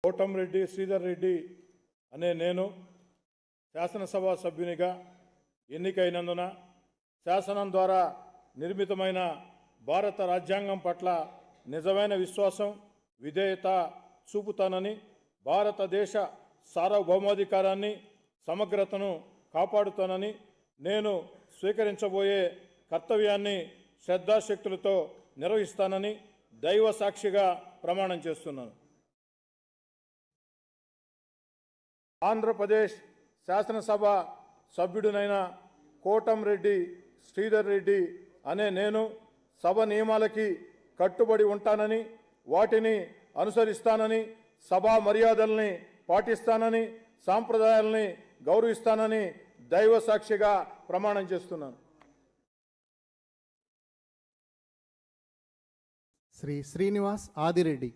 కోటంరెడ్డి శ్రీధర్ రెడ్డి అనే నేను శాసనసభ సభ్యునిగా ఎన్నికైనందున శాసనం ద్వారా నిర్మితమైన భారత రాజ్యాంగం పట్ల నిజమైన విశ్వాసం విధేయత చూపుతానని, భారతదేశ సార్వభౌమాధికారాన్ని సమగ్రతను కాపాడుతానని, నేను స్వీకరించబోయే కర్తవ్యాన్ని శ్రద్ధాశక్తులతో నిర్వహిస్తానని దైవ సాక్షిగా ప్రమాణం చేస్తున్నాను. ఆంధ్రప్రదేశ్ శాసనసభ సభ్యుడినైన కోటంరెడ్డి శ్రీధర్ రెడ్డి అనే నేను సభ నియమాలకి కట్టుబడి ఉంటానని, వాటిని అనుసరిస్తానని, సభా మర్యాదల్ని పాటిస్తానని, సాంప్రదాయాల్ని గౌరవిస్తానని దైవ సాక్షిగా ప్రమాణం చేస్తున్నాను. శ్రీ శ్రీనివాస్ ఆదిరెడ్డి.